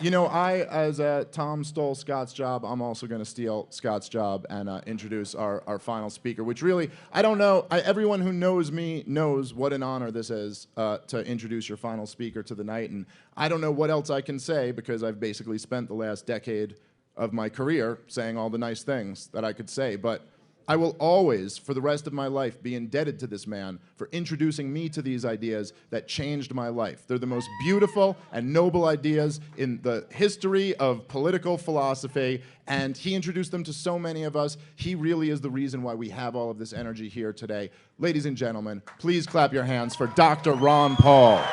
You know, as Tom stole Scott's job, I'm also going to steal Scott's job and introduce our final speaker, which really, I don't know, everyone who knows me knows what an honor this is to introduce your final speaker to the night. And I don't know what else I can say because I've basically spent the last decade of my career saying all the nice things that I could say. But I will always, for the rest of my life, be indebted to this man for introducing me to these ideas that changed my life. They're the most beautiful and noble ideas in the history of political philosophy, and he introduced them to so many of us. He really is the reason why we have all of this energy here today. Ladies and gentlemen, please clap your hands for Dr. Ron Paul.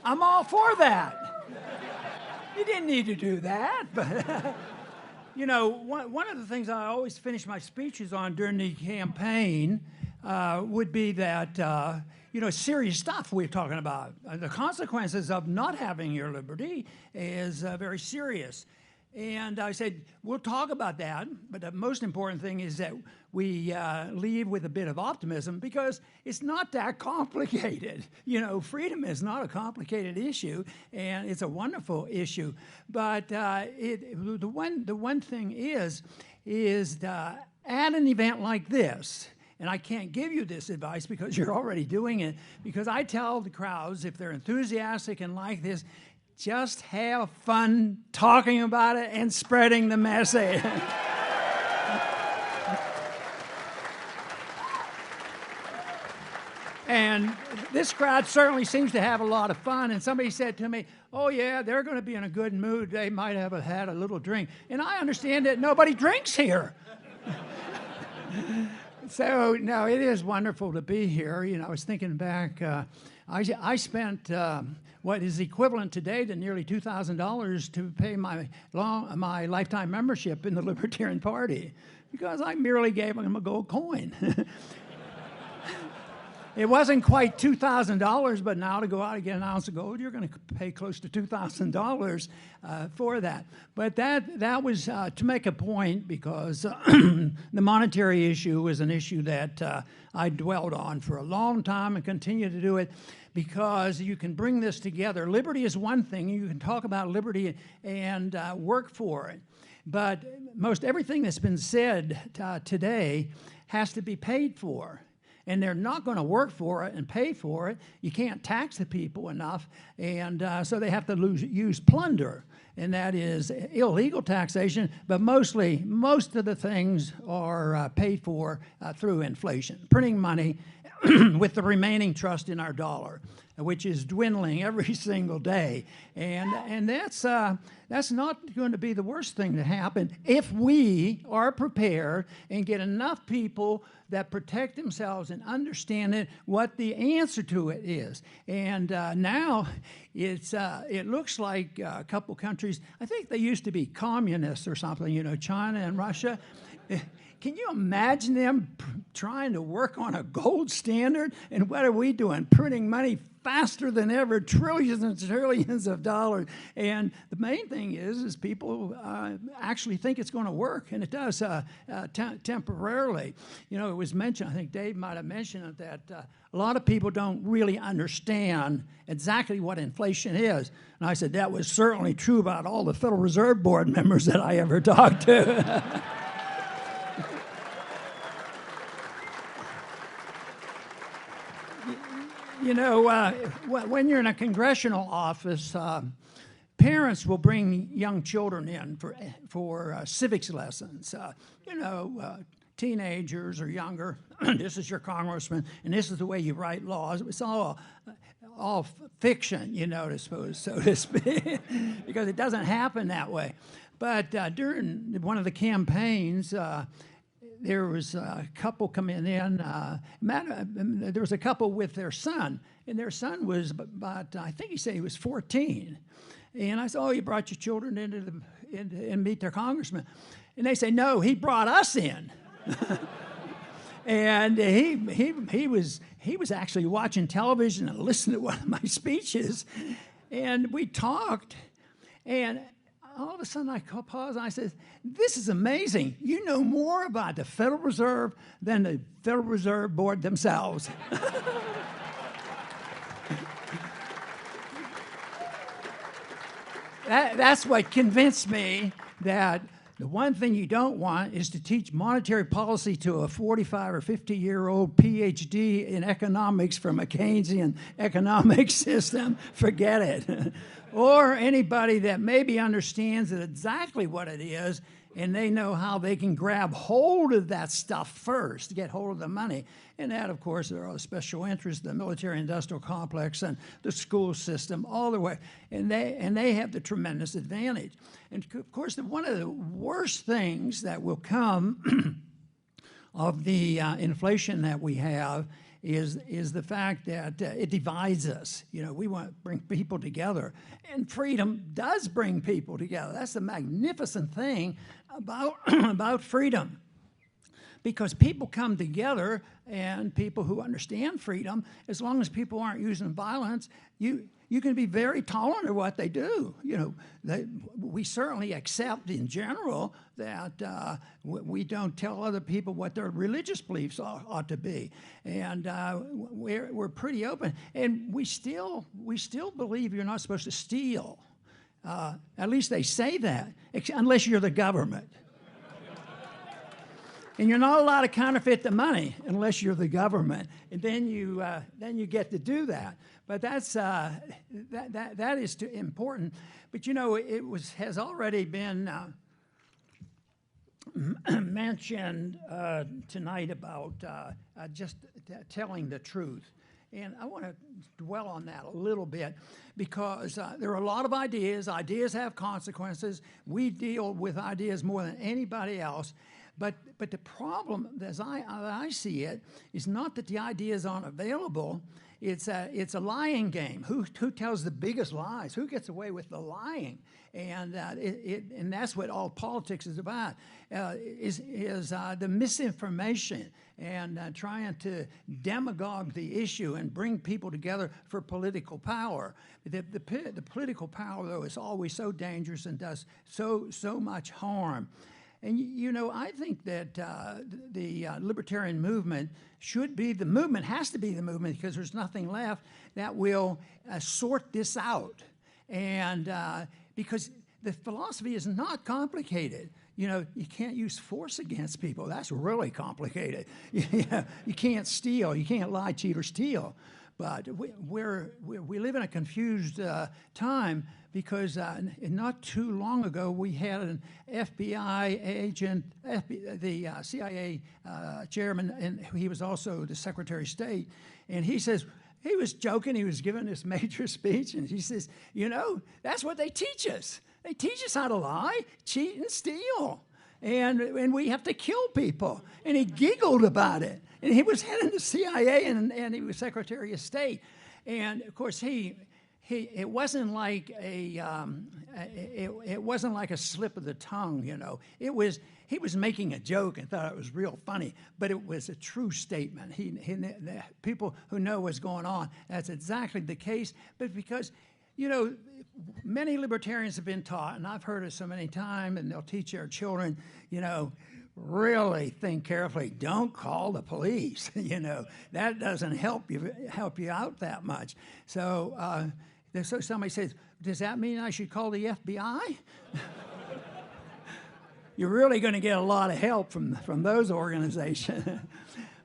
I'm all for that. You didn't need to do that, but you know, one of the things I always finish my speeches on during the campaign would be that you know, serious stuff we're talking about. The consequences of not having your liberty is very serious. And I said, we'll talk about that, but the most important thing is that we leave with a bit of optimism because it's not that complicated. You know, freedom is not a complicated issue, and it's a wonderful issue. But the one thing is at an event like this, and I can't give you this advice because you're already doing it, because I tell the crowds, if they're enthusiastic and like this, just have fun talking about it and spreading the message. And this crowd certainly seems to have a lot of fun. And somebody said to me, oh yeah, they're going to be in a good mood. They might have had a little drink. And I understand that nobody drinks here. So, no, it is wonderful to be here. You know, I was thinking back, I spent what is equivalent today to nearly $2,000 to pay my lifetime membership in the Libertarian Party because I merely gave them a gold coin. It wasn't quite $2,000, but now to go out and get an ounce of gold, you're going to pay close to $2,000 for that. But that was to make a point because the monetary issue is an issue that I dwelled on for a long time and continue to do it because you can bring this together. Liberty is one thing. You can talk about liberty and work for it. But most everything that's been said today has to be paid for. And they're not going to work for it and pay for it. You can't tax the people enough, and so they have to use plunder, and that is illegal taxation, but most of the things are paid for through inflation, printing money with the remaining trust in our dollar, which is dwindling every single day. And that's not going to be the worst thing to happen if we are prepared and get enough people that protect themselves and understand what the answer to it is. And now it looks like a couple countries, I think they used to be communists or something, you know, China and Russia. Can you imagine them trying to work on a gold standard? And what are we doing? Printing money faster than ever, trillions and trillions of dollars. And the main thing is people actually think it's going to work, and it does temporarily. You know, it was mentioned, I think Dave might have mentioned it, that a lot of people don't really understand exactly what inflation is. And I said that was certainly true about all the Federal Reserve Board members that I ever talked to. You know, when you're in a congressional office, parents will bring young children in for civics lessons. You know, teenagers or younger. This is your congressman, and this is the way you write laws. It's all fiction, you know, so to speak, because it doesn't happen that way. But during one of the campaigns, there was a couple coming in. There was a couple with their son, and their son was about, I think he said he was 14. And I said, oh, you brought your children in and meet their congressman. And they say, no, he brought us in. And he was actually watching television and listening to one of my speeches. And we talked, and all of a sudden I paused and I said, this is amazing. You know more about the Federal Reserve than the Federal Reserve Board themselves. That's what convinced me that the one thing you don't want is to teach monetary policy to a 45 or 50-year-old PhD in economics from a Keynesian economic system. Forget it. Or anybody that maybe understands exactly what it is, and they know how they can grab hold of that stuff first, get hold of the money. And that, of course, there are special interests, the military-industrial complex and the school system, all the way. And they have the tremendous advantage. And, of course, one of the worst things that will come of the inflation that we have is the fact that it divides us. You know, we want to bring people together, and freedom does bring people together. That's the magnificent thing about freedom, because people come together, and people who understand freedom, as long as people aren't using violence, you can be very tolerant of what they do. You know, we certainly accept in general that we don't tell other people what their religious beliefs ought to be, and we're pretty open. And we still believe you're not supposed to steal. At least they say that, unless you're the government. And you're not allowed to counterfeit the money unless you're the government, and then you get to do that. But that's that is important. But you know, has already been mentioned tonight about just telling the truth. And I want to dwell on that a little bit, because there are a lot of ideas. Ideas have consequences. We deal with ideas more than anybody else. But the problem, as I see it, is not that the ideas aren't available. It's a lying game. Who tells the biggest lies? Who gets away with the lying? And and that's what all politics is about. Is the misinformation and trying to demagogue the issue and bring people together for political power. The political power, though, is always so dangerous and does so much harm. And, you know, I think that the libertarian movement has to be the movement, because there's nothing left that will sort this out. And because the philosophy is not complicated. You know, you can't use force against people. That's really complicated. You can't steal. You can't lie, cheat, or steal. But we live in a confused time, because not too long ago we had an FBI agent, the CIA chairman, and he was also the Secretary of State, and he says, he was joking, he was giving this major speech, and he says, you know, that's what they teach us. They teach us how to lie, cheat, and steal. And we have to kill people. And he giggled about it. And he was head of the CIA, and he was Secretary of State. And of course, it wasn't like it wasn't like a slip of the tongue, you know. He was making a joke and thought it was real funny, but it was a true statement. The people who know what's going on, that's exactly the case. But because, you know, many libertarians have been taught, and I've heard it so many times, and they'll teach their children, you know, really think carefully. Don't call the police. You know, that doesn't help you out that much. So, so somebody says, does that mean I should call the FBI? You're really going to get a lot of help from those organizations.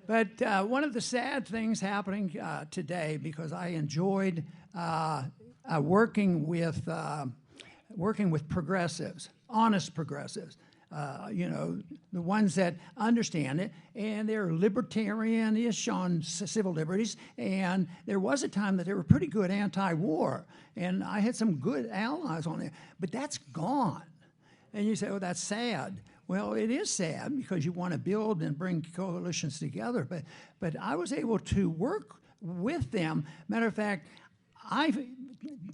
But one of the sad things happening today, because I enjoyed working with progressives, honest progressives, you know, the ones that understand it, and they're libertarian-ish on civil liberties, and there was a time that they were pretty good anti-war, and I had some good allies on there, but that's gone. And you say, oh, that's sad. Well, it is sad, because you want to build and bring coalitions together, but I was able to work with them. Matter of fact, I,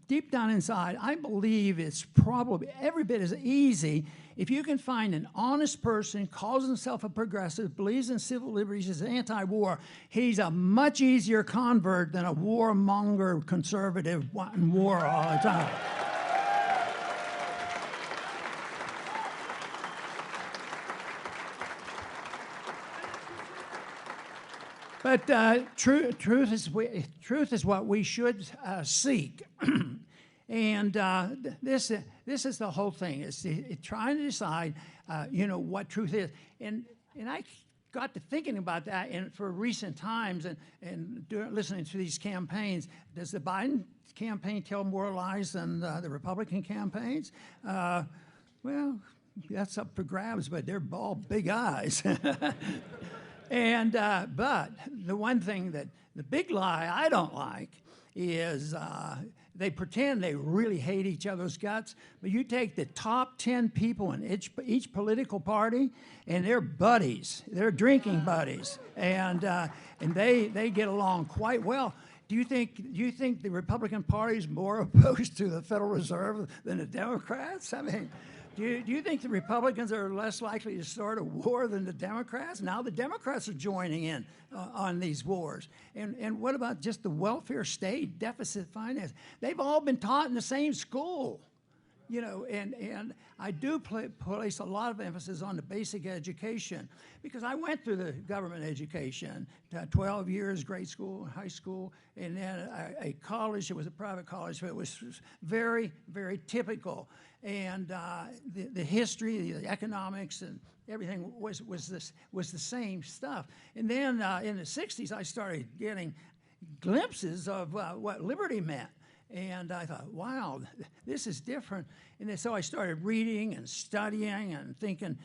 deep down inside, I believe it's probably every bit as easy if you can find an honest person, calls himself a progressive, believes in civil liberties, is anti-war. He's a much easier convert than a warmonger conservative wanting war all the time. But truth is what we should seek. And this is the whole thing. It's trying to decide, what truth is. And I got to thinking about that for recent times and listening to these campaigns. Does the Biden campaign tell more lies than the Republican campaigns? Well, that's up for grabs, but they're all big eyes. And but the one thing that the big lie I don't like is they pretend they really hate each other's guts, but you take the top 10 people in each political party, and they're buddies. They're drinking buddies, and they get along quite well. Do you think the Republican Party is more opposed to the Federal Reserve than the Democrats? I mean, do you think the Republicans are less likely to start a war than the Democrats? Now the Democrats are joining in on these wars. And what about just the welfare state, deficit finance? They've all been taught in the same school. And I do place a lot of emphasis on the basic education because I went through the government education, 12 years, grade school, high school, and then a college. It was a private college, but it was very, very typical. And the history, the economics, and everything was the same stuff. And then in the 60s, I started getting glimpses of what liberty meant. And I thought, wow, this is different. And so I started reading and studying and thinking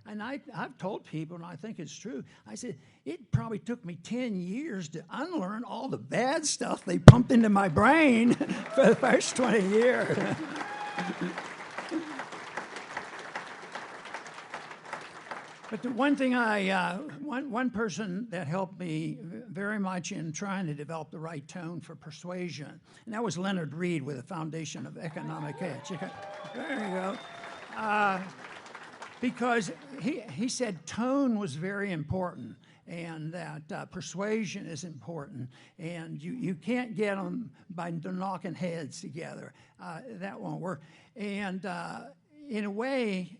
and I've told people, and I think it's true, I said, it probably took me 10 years to unlearn all the bad stuff they pumped into my brain for the first 20 years. But the one thing one person that helped me very much in trying to develop the right tone for persuasion, and that was Leonard Read with the Foundation of Economic Edge. There you go. Because he said tone was very important, and that persuasion is important, and you can't get them by knocking heads together. That won't work. And in a way,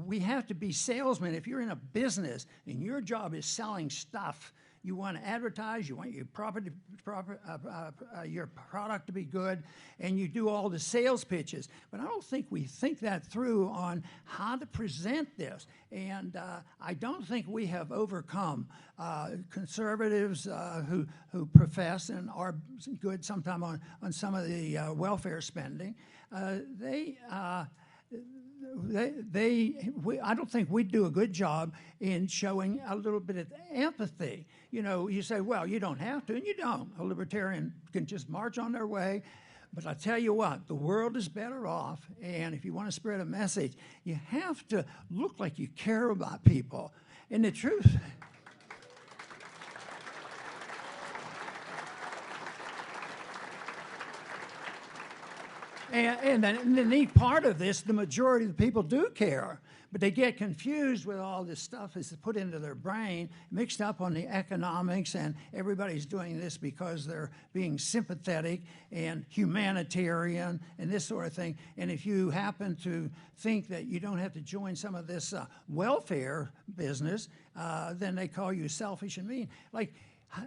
we have to be salesmen. If you're in a business and your job is selling stuff, you want to advertise, you want your your product to be good, and you do all the sales pitches. But I don't think we think that through on how to present this. And I don't think we have overcome conservatives who profess and are good sometime on some of the welfare spending. I don't think we do a good job in showing a little bit of empathy. You say, well, you don't have to, and you don't. A libertarian can just march on their way. But I tell you what, the world is better off, and if you want to spread a message, you have to look like you care about people. And the truth... And the neat part of this, the majority of the people do care, but they get confused with all this stuff that's put into their brain, mixed up on the economics, and everybody's doing this because they're being sympathetic and humanitarian and this sort of thing. And if you happen to think that you don't have to join some of this welfare business, then they call you selfish and mean. Like,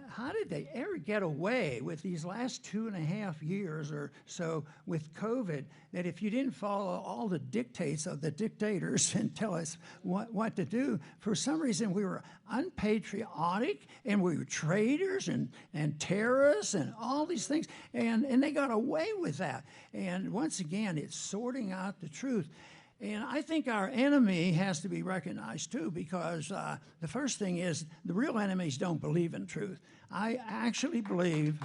how did they ever get away with these last 2.5 years or so with COVID that if you didn't follow all the dictates of the dictators and tell us what to do, for some reason we were unpatriotic and we were traitors and terrorists and all these things, and they got away with that. And once again, it's sorting out the truth. And I think our enemy has to be recognized, too, because the first thing is the real enemies don't believe in truth. I actually believe...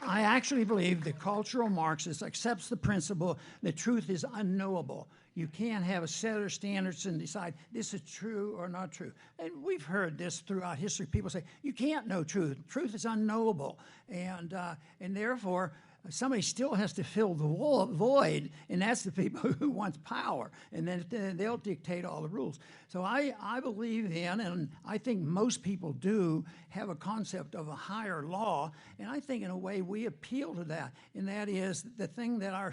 I actually believe the cultural Marxist accepts the principle that truth is unknowable. You can't have a set of standards and decide this is true or not true. And we've heard this throughout history. People say, you can't know truth. Truth is unknowable. And therefore, somebody still has to fill the void, and that's the people who want power. And then they'll dictate all the rules. So I believe in, and I think most people do, have a concept of a higher law. And I think in a way we appeal to that. And that is the thing that our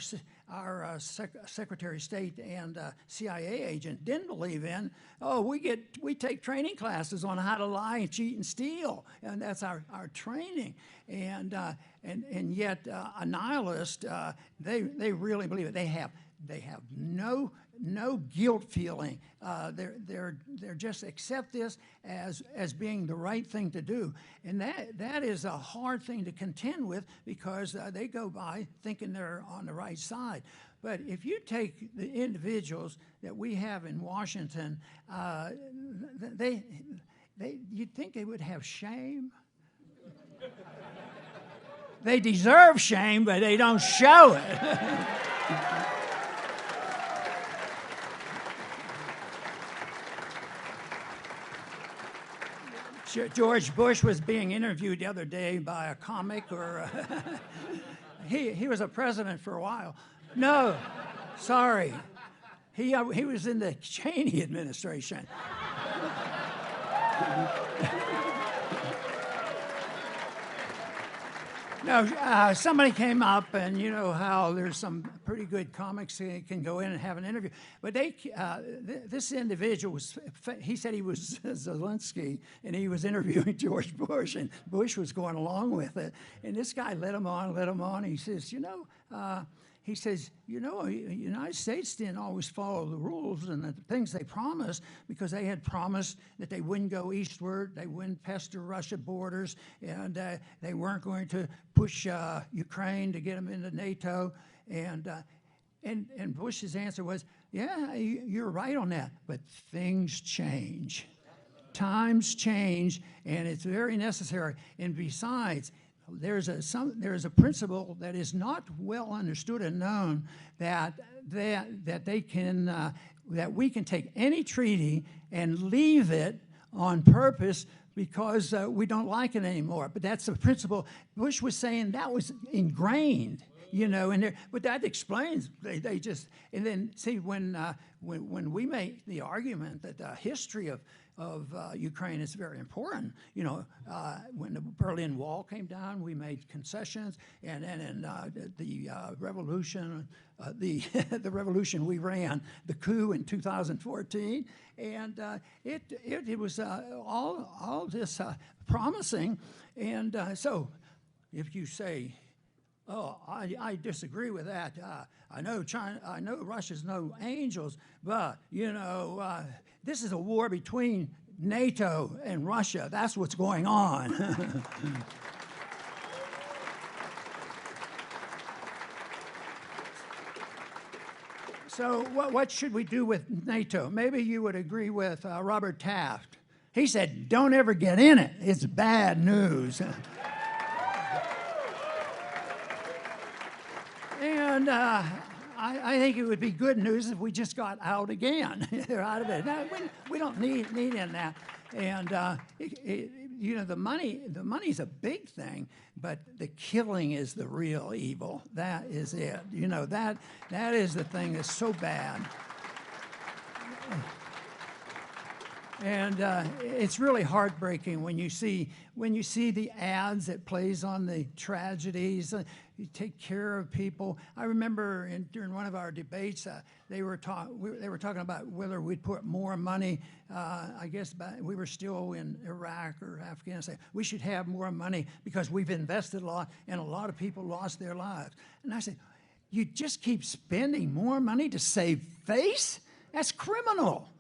Secretary of State and CIA agent didn't believe in. Oh, we take training classes on how to lie and cheat and steal, and that's our training. And yet a nihilist, they really believe it. They have no guilt feeling. They're just accept this as being the right thing to do, and that is a hard thing to contend with because they go by thinking they're on the right side. But if you take the individuals that we have in Washington, you'd think they would have shame. They deserve shame, but they don't show it. George Bush was being interviewed the other day by a comic, or he was a president for a while. No, sorry, he was in the Cheney administration. No, somebody came up, and you know how there's some pretty good comics that can go in and have an interview. But this individual he said he was Zelensky, and he was interviewing George Bush, and Bush was going along with it. And this guy led him on. He says, the United States didn't always follow the rules and the things they promised because they had promised that they wouldn't go eastward, they wouldn't pester Russia borders, and they weren't going to push Ukraine to get them into NATO. And Bush's answer was, yeah, you're right on that, but things change. Times change, and it's very necessary. And besides, there's a principle that is not well understood and known that we can take any treaty and leave it on purpose because we don't like it anymore. But that's a principle. Bush was saying that was ingrained, in there. But that explains they just, and then see when we make the argument that the history of Ukraine is very important. When the Berlin Wall came down, we made concessions, and the revolution, the revolution we ran, the coup in 2014, and it was all this promising, and so if you say, oh, I disagree with that. I know Russia's no angels, but this is a war between NATO and Russia. That's what's going on. So what should we do with NATO? Maybe you would agree with Robert Taft. He said, don't ever get in it. It's bad news. And I think it would be good news if we just got out again. They're out of it. No, we don't need in that. And the money's a big thing, but the killing is the real evil. That is it. That is the thing that's so bad. And it's really heartbreaking when you see the ads that plays on the tragedies. You take care of people. I remember during one of our debates, they were talking about whether we'd put more money. I guess we were still in Iraq or Afghanistan. We should have more money because we've invested a lot, and a lot of people lost their lives. And I said, you just keep spending more money to save face? That's criminal.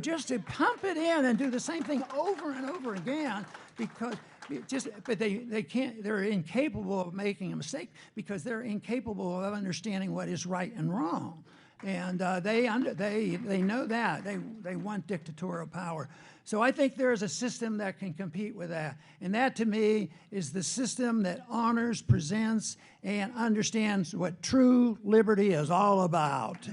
Just to pump it in and do the same thing over and over again but they can't, they're incapable of making a mistake because they're incapable of understanding what is right and wrong. And they know that. They want dictatorial power. So I think there is a system that can compete with that. And that, to me, is the system that honors, presents, and understands what true liberty is all about.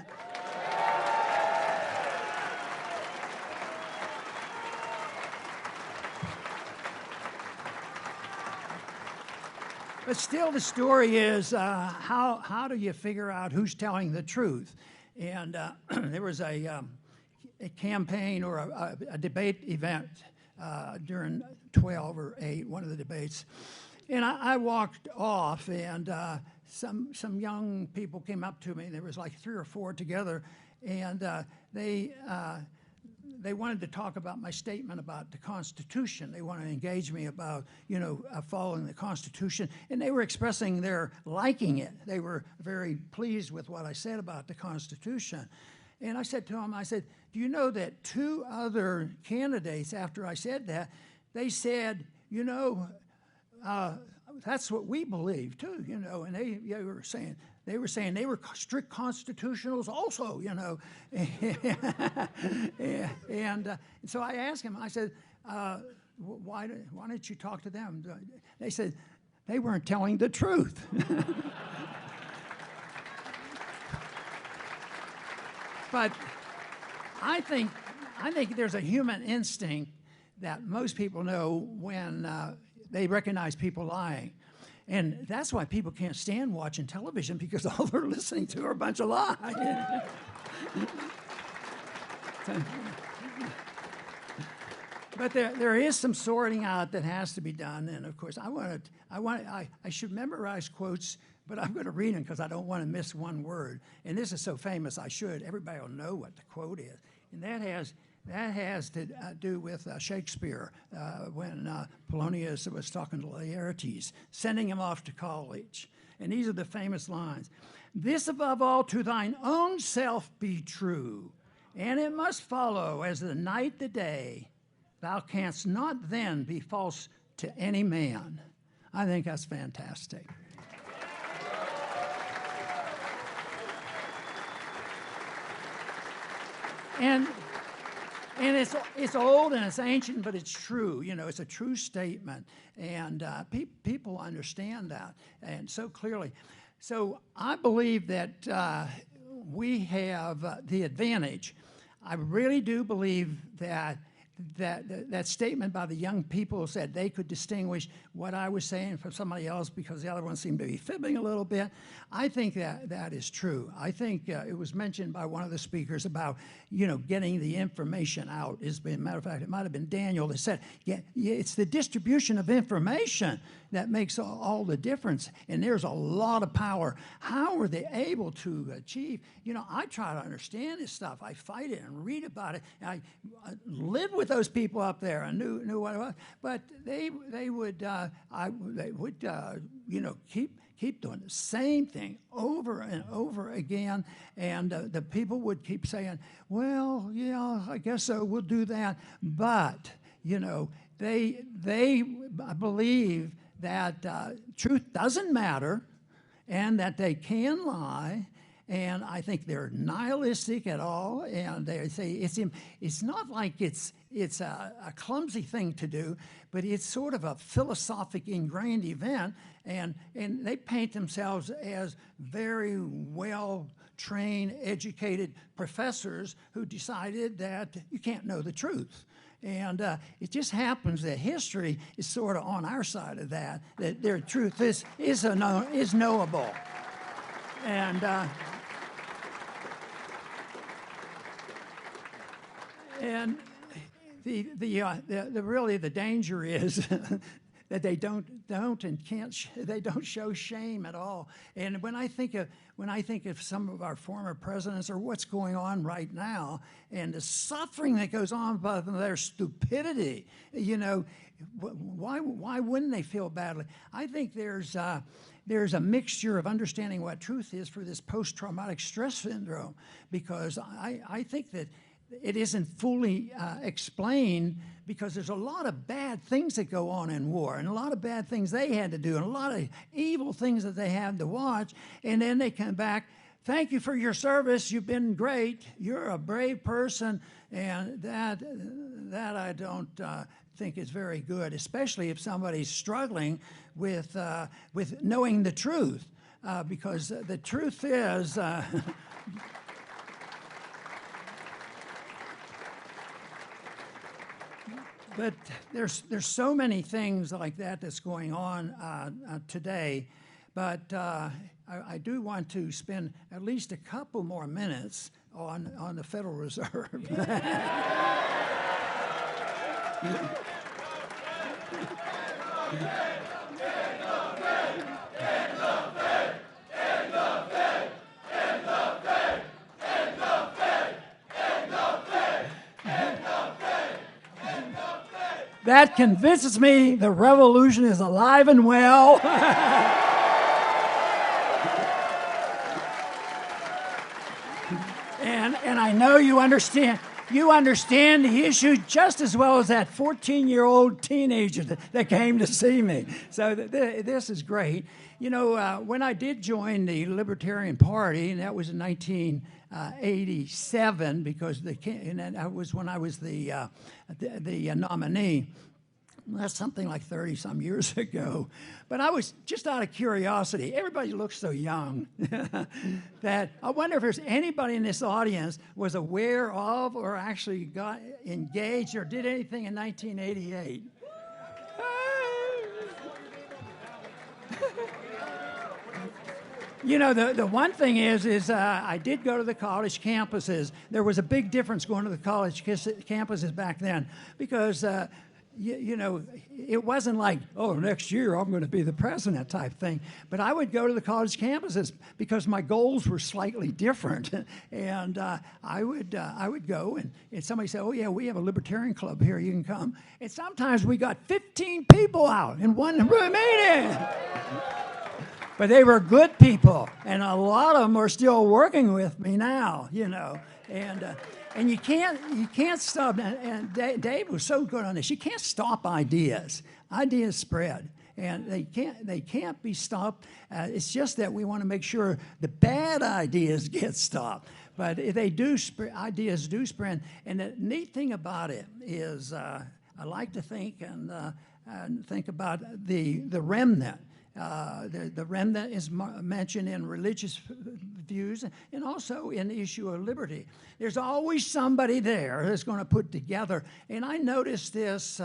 But still, the story is how do you figure out who's telling the truth? And there was a campaign or a debate event during 12 or 8, one of the debates. And I walked off, and some young people came up to me. There was like 3 or 4 together, and they wanted to talk about my statement about the Constitution. They wanted to engage me about, following the Constitution. And they were expressing their liking it. They were very pleased with what I said about the Constitution. And I said to them, do you know that 2 other candidates, after I said that, they said, that's what we believe too, and they were saying they were strict constitutionals also, and so I asked him. I said, why didn't you talk to them? They said they weren't telling the truth. But I think there's a human instinct that most people know when they recognize people lying. And that's why people can't stand watching television, because all they're listening to are a bunch of lies. But there is some sorting out that has to be done. And of course, I should memorize quotes, but I'm going to read them because I don't want to miss one word. And this is so famous, everybody will know what the quote is. And that has to do with Shakespeare when Polonius was talking to Laertes, sending him off to college. And these are the famous lines. This above all to thine own self be true, and it must follow as the night the day. Thou canst not then be false to any man. I think that's fantastic. And it's old and it's ancient, but it's true. It's a true statement, and people understand that, and so clearly. So I believe that we have the advantage. I really do believe that statement by the young people said they could distinguish what I was saying from somebody else because the other one seemed to be fibbing a little bit. I think that is true. I think it was mentioned by one of the speakers about, getting the information out. As a matter of fact, it might have been Daniel that said, it's the distribution of information that makes all the difference. And there's a lot of power. How are they able to achieve? I try to understand this stuff. I fight it and read about it. I live with those people up there. I knew what it was. But they would keep doing the same thing over and over again, and the people would keep saying, well, yeah, I guess so, we'll do that. But, they believe that truth doesn't matter and that they can lie. And I think they're nihilistic at all, and they say it's not like it's a clumsy thing to do, but it's sort of a philosophic ingrained event, and they paint themselves as very well-trained, educated professors who decided that you can't know the truth. And it just happens that history is sort of on our side of that their truth is knowable. And really the danger is that they don't show shame at all. And when I think of some of our former presidents or what's going on right now and the suffering that goes on by their stupidity, why wouldn't they feel badly? I think there's a mixture of understanding what truth is for this post-traumatic stress syndrome, because I think that it isn't fully explained, because there's a lot of bad things that go on in war, and a lot of bad things they had to do, and a lot of evil things that they had to watch, and then they come back thank you for your service. You've been great. You're a brave person, and that I don't think is very good, especially if somebody's struggling with knowing the truth, because the truth is. But there's so many things like that that's going on today. But I do want to spend at least a couple more minutes on the Federal Reserve. That convinces me the revolution is alive and well. and I know you understand. You understand the issue just as well as that 14-year-old teenager that came to see me. So this is great. You know, when I did join the Libertarian Party, and that was in 1987, because that was when I was the nominee. That's something like 30-some years ago. But I was just out of curiosity. Everybody looks so young that I wonder if there's anybody in this audience was aware of or actually got engaged or did anything in 1988. You know, the one thing is I did go to the college campuses. There was a big difference going to the college campuses back then because you know, it wasn't like, oh, next year I'm going to be the president type thing. But I would go to the college campuses because my goals were slightly different. And I would go and somebody said, oh, yeah, we have a libertarian club here. You can come. And sometimes we got 15 people out in one room meeting. But they were good people. And a lot of them are still working with me now, you know. And you can't stop. And Dave was so good on this. You can't stop ideas. Ideas spread, and they can't be stopped. It's just that we want to make sure the bad ideas get stopped. But they do spread. Ideas do spread. And the neat thing about it is, I like to think and think about the remnant. The remnant is mentioned in religious views and also in the issue of liberty. There's always somebody there that's going to put together. And I noticed this,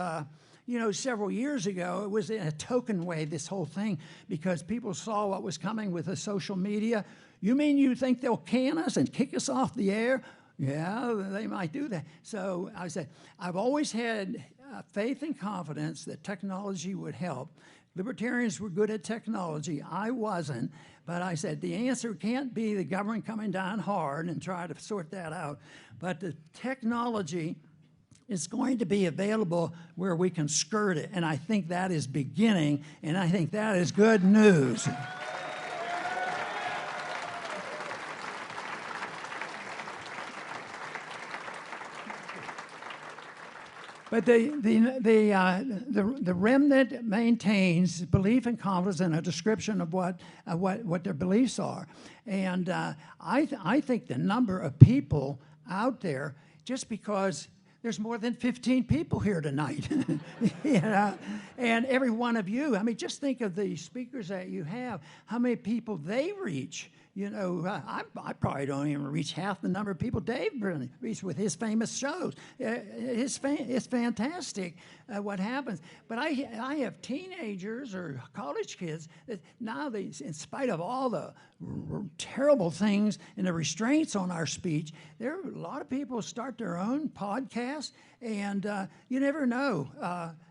you know, several years ago. It was in a token way, this whole thing, because people saw what was coming with the social media. You mean you think they'll can us and kick us off the air? Yeah, they might do that. So I said, I've always had faith and confidence that technology would help. Libertarians were good at technology. I wasn't. But I said, the answer can't be the government coming down hard and try to sort that out. But the technology is going to be available where we can skirt it. And I think that is beginning, and I think that is good news. But the remnant maintains belief and confidence in a description of what their beliefs are, and I think the number of people out there, just because there's more than 15 people here tonight, you know, and every one of you. I mean, just think of the speakers that you have, how many people they reach. You know, I probably don't even reach half the number of people Dave reached with his famous shows. It's fantastic what happens. But I have teenagers or college kids that now, in spite of all the terrible things and the restraints on our speech, there are a lot of people who start their own podcasts, and you never know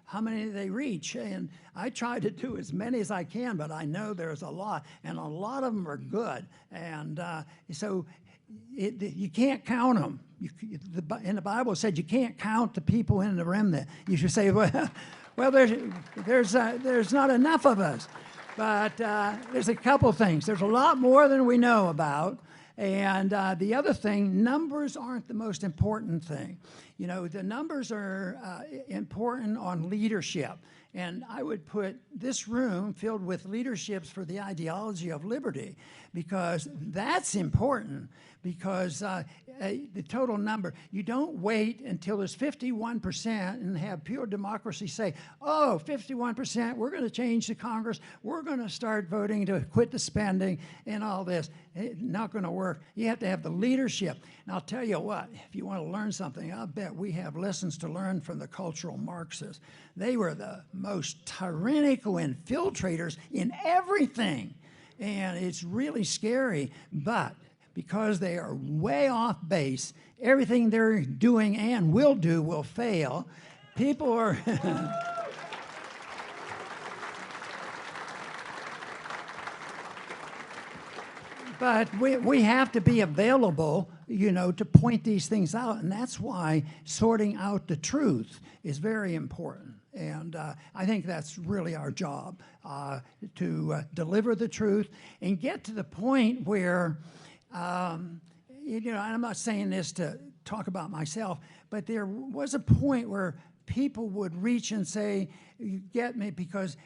how many they reach. And I try to do as many as I can, but I know there's a lot, and a lot of them are good. And so you can't count them. In the Bible it said you can't count the people in the remnant. You should say, well there's not enough of us. But there's a couple things. There's a lot more than we know about. And the other thing, numbers aren't the most important thing. You know, the numbers are important on leadership. And I would put this room filled with leaderships for the ideology of liberty, because that's important, because the total number, you don't wait until there's 51% and have pure democracy say, oh, 51%, we're going to change the Congress, we're going to start voting to quit the spending and all this. It's not going to work. You have to have the leadership. And I'll tell you what, if you want to learn something, I'll bet we have lessons to learn from the cultural Marxists. They were the most tyrannical infiltrators in everything. And it's really scary, but because they are way off base, everything they're doing and will do will fail. People are... But we have to be available, you know, to point these things out, and that's why sorting out the truth is very important. And I think that's really our job, to deliver the truth and get to the point where, you know, and I'm not saying this to talk about myself, but there was a point where people would reach and say, you get me, because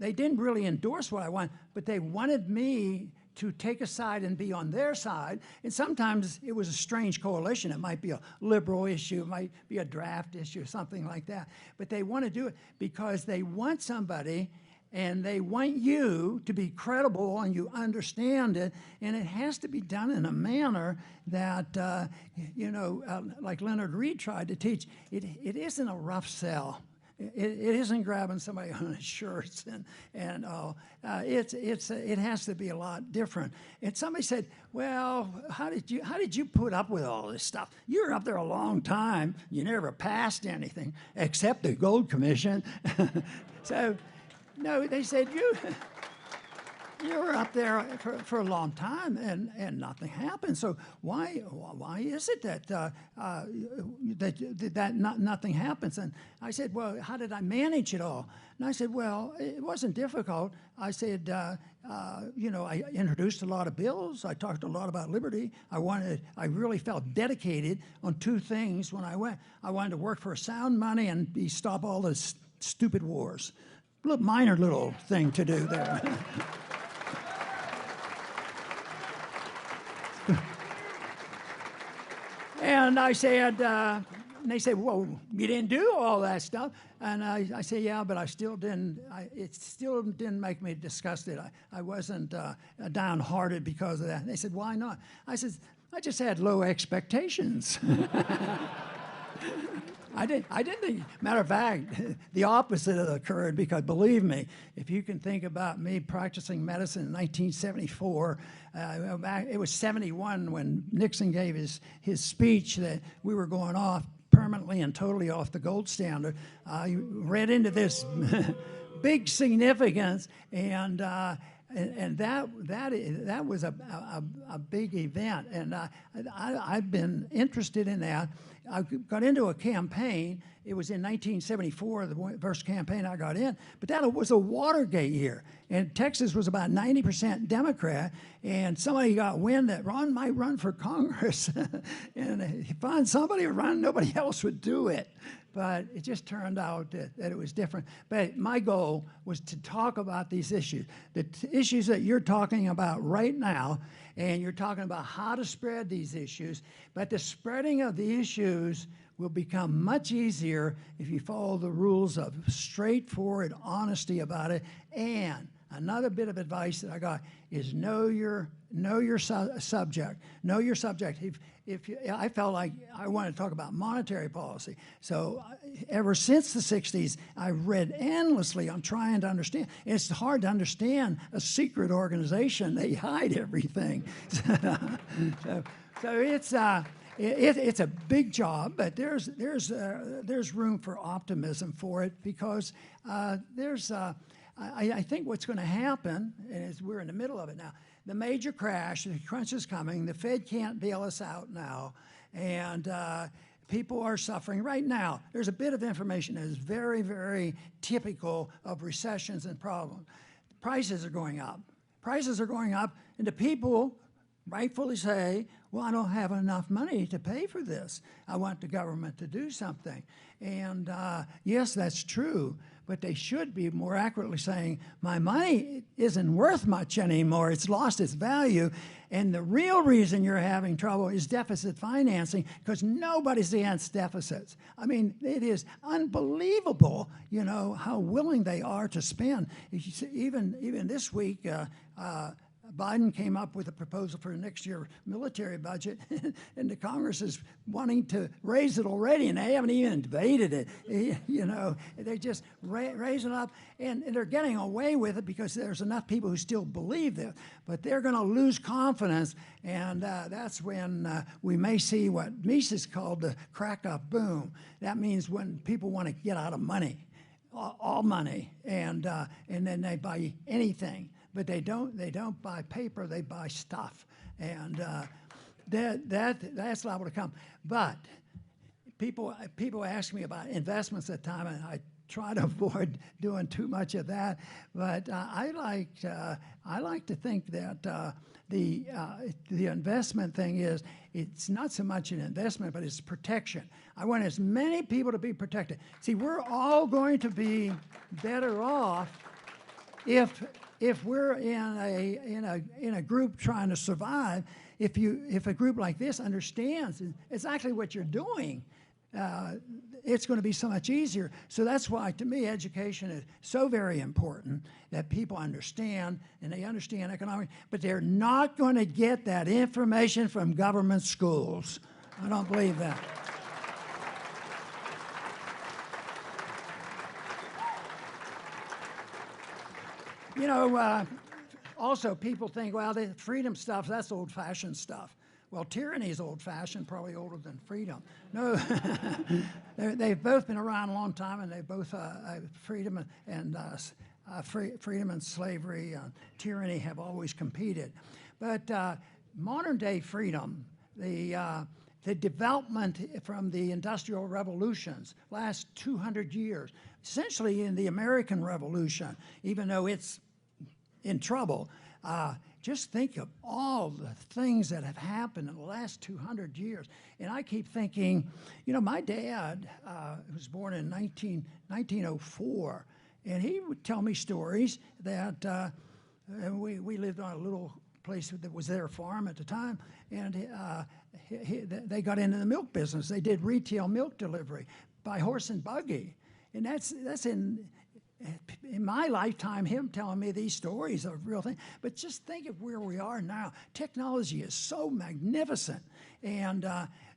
they didn't really endorse what I want, but they wanted me to take a side and be on their side. And sometimes it was a strange coalition. It might be a liberal issue, it might be a draft issue, something like that. But they want to do it because they want somebody, and they want you to be credible and you understand it. And it has to be done in a manner that, you know, like Leonard Reed tried to teach, it isn't a rough sell. It isn't grabbing somebody on his shirts and all. It has to be a lot different. And somebody said, "Well, how did you put up with all this stuff? You were up there a long time. You never passed anything except the Gold Commission." So, no, they said you were up there for a long time and nothing happened. So why is it that nothing happens? And I said, well, how did I manage it all? And I said, well, it wasn't difficult. I said, you know, I introduced a lot of bills. I talked a lot about liberty. I really felt dedicated on two things when I went. I wanted to work for sound money and stop all this stupid wars. Minor little thing to do there. And I said, and they said, well, you didn't do all that stuff. And I said, yeah, but I still didn't, it still didn't make me disgusted. I wasn't downhearted because of that. And they said, why not? I said, I just had low expectations. I didn't think, matter of fact, the opposite occurred, because believe me, if you can think about me practicing medicine in 1974, it was 71 when Nixon gave his speech that we were going off permanently and totally off the gold standard. I read into this big significance, and that was a big event, and I've been interested in that. I got into a campaign. It was in 1974, the first campaign I got in, but that was a Watergate year, and Texas was about 90% Democrat, and somebody got wind that Ron might run for Congress, and if you find somebody to run, nobody else would do it. But it just turned out that it was different. But my goal was to talk about these issues, the issues that you're talking about right now, and you're talking about how to spread these issues. But the spreading of the issues will become much easier if you follow the rules of straightforward honesty about it. And another bit of advice that I got is know your subject. Know your subject. I felt like I wanted to talk about monetary policy. So ever since the 60s, I've read endlessly on trying to understand. And it's hard to understand a secret organization. They hide everything. So it's a big job, but there's room for optimism for it, because I think what's going to happen, and we're in the middle of it now, the major crash, the crunch is coming, the Fed can't bail us out now, and people are suffering right now. There's a bit of information that is very, very typical of recessions and problems. Prices are going up. Prices are going up, and the people rightfully say, well, I don't have enough money to pay for this. I want the government to do something. And yes, that's true, but they should be more accurately saying, my money isn't worth much anymore. It's lost its value. And the real reason you're having trouble is deficit financing, because nobody's against deficits. I mean, it is unbelievable, you know, how willing they are to spend. Even this week, Biden came up with a proposal for next year's military budget, and the Congress is wanting to raise it already, and they haven't even debated it. You know, they just raise it up, and they're getting away with it because there's enough people who still believe this. But they're going to lose confidence, and that's when we may see what Mises called the crack-up boom. That means when people want to get out of money, all money, and then they buy anything. But they don't buy paper, they buy stuff. And that's liable to come. But people ask me about investments at the time, and I try to avoid doing too much of that. But I like to think that the investment thing is, it's not so much an investment, but it's protection. I want as many people to be protected. See, we're all going to be better off if we're in a group trying to survive. If a group like this understands exactly what you're doing, it's going to be so much easier. So that's why, to me, education is so very important, that people understand, and they understand economics, but they're not going to get that information from government schools. I don't believe that. You know, also people think, well, the freedom stuff, that's old-fashioned stuff. Well, tyranny is old-fashioned, probably older than freedom. No, they've both been around a long time, and they both, freedom and slavery, tyranny have always competed. But modern-day freedom, the development from the Industrial Revolutions, last 200 years, essentially in the American Revolution, even though it's in trouble, just think of all the things that have happened in the last 200 years. And I keep thinking, you know, my dad was born in 1904, and he would tell me stories that we lived on a little place that was their farm at the time, and they got into the milk business. They did retail milk delivery by horse and buggy. And that's in my lifetime, him telling me these stories are a real thing. But just think of where we are now. Technology is so magnificent. And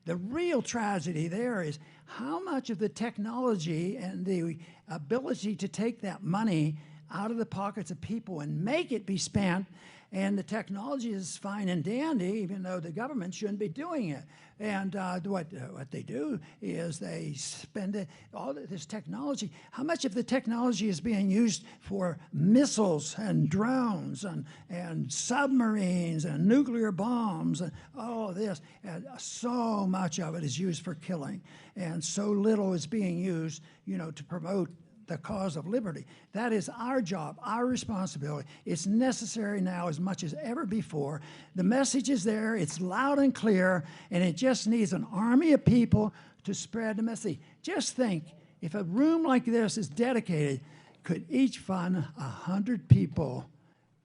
the real tragedy there is how much of the technology and the ability to take that money out of the pockets of people and make it be spent. And the technology is fine and dandy, even though the government shouldn't be doing it. And what they do is they spend all this technology. How much of the technology is being used for missiles and drones and submarines and nuclear bombs and all of this? And so much of it is used for killing, and so little is being used, you know, to promote the cause of liberty. That is our job, our responsibility. It's necessary now as much as ever before. The message is there, it's loud and clear, and it just needs an army of people to spread the message. Just think, if a room like this is dedicated, could each fund 100 people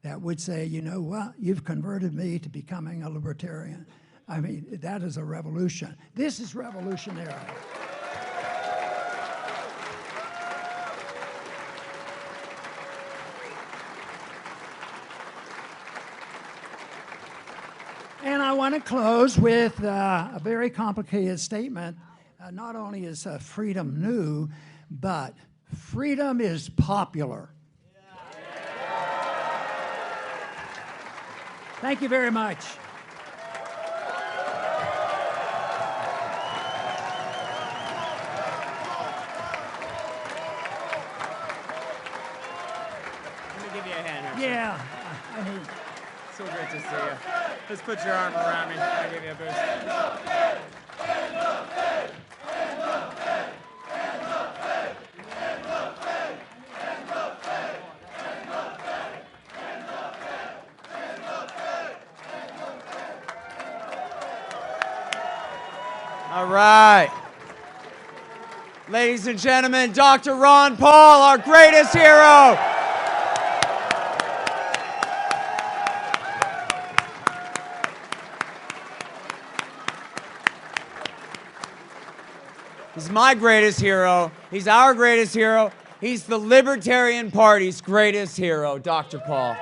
that would say, you know what, you've converted me to becoming a libertarian. I mean, that is a revolution. This is revolutionary. And I want to close with a very complicated statement. Not only is freedom new, but freedom is popular. Thank you very much. Let me give you a hand. Yeah, I need. So great to see you. Just put your arm around me. I'll give you a boost. All right. Ladies and gentlemen, Dr. Ron Paul, our greatest hero. He's my greatest hero. He's our greatest hero. He's the Libertarian Party's greatest hero, Dr. Paul.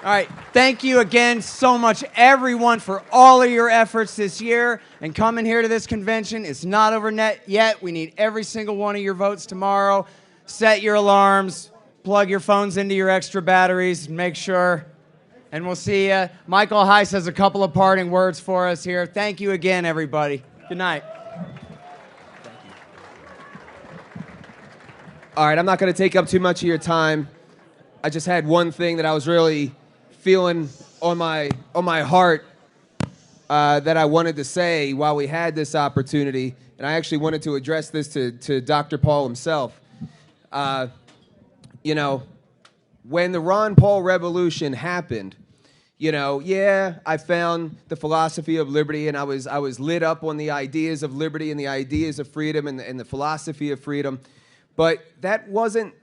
All right, thank you again so much, everyone, for all of your efforts this year and coming here to this convention. It's not over yet. We need every single one of your votes tomorrow. Set your alarms, plug your phones into your extra batteries, make sure. And we'll see you. Michael Heiss has a couple of parting words for us here. Thank you again, everybody. Good night. All right, I'm not going to take up too much of your time. I just had one thing that I was really feeling on my heart that I wanted to say while we had this opportunity, and I actually wanted to address this to Dr. Paul himself. You know, when the Ron Paul revolution happened, you know, yeah, I found the philosophy of liberty, and I was lit up on the ideas of liberty and the ideas of freedom and the philosophy of freedom, but that wasn't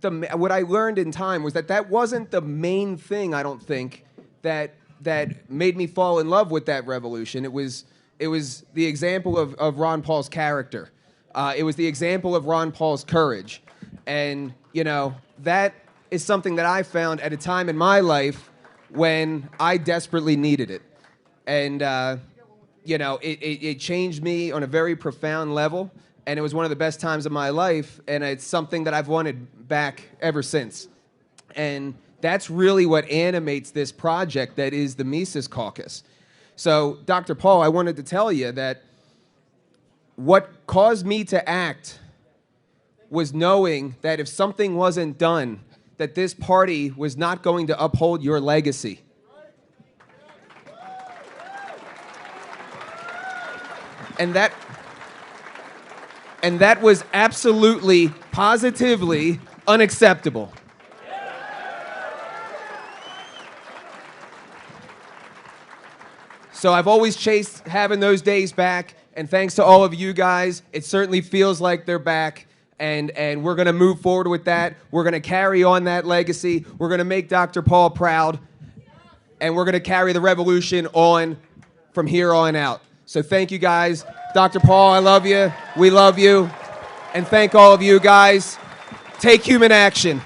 what I learned in time was that wasn't the main thing, I don't think, that made me fall in love with that revolution. It was the example of Ron Paul's character. It was the example of Ron Paul's courage. And, you know, that is something that I found at a time in my life when I desperately needed it. And, you know, it changed me on a very profound level. And it was one of the best times of my life, and it's something that I've wanted back ever since. And that's really what animates this project that is the Mises Caucus. So, Dr. Paul, I wanted to tell you that what caused me to act was knowing that if something wasn't done, that this party was not going to uphold your legacy. And that was absolutely, positively unacceptable. So I've always chased having those days back, and thanks to all of you guys, it certainly feels like they're back, and we're going to move forward with that. We're going to carry on that legacy. We're going to make Dr. Paul proud, and we're going to carry the revolution on from here on out. So thank you guys. Dr. Paul, I love you. We love you. And thank all of you guys. Take human action.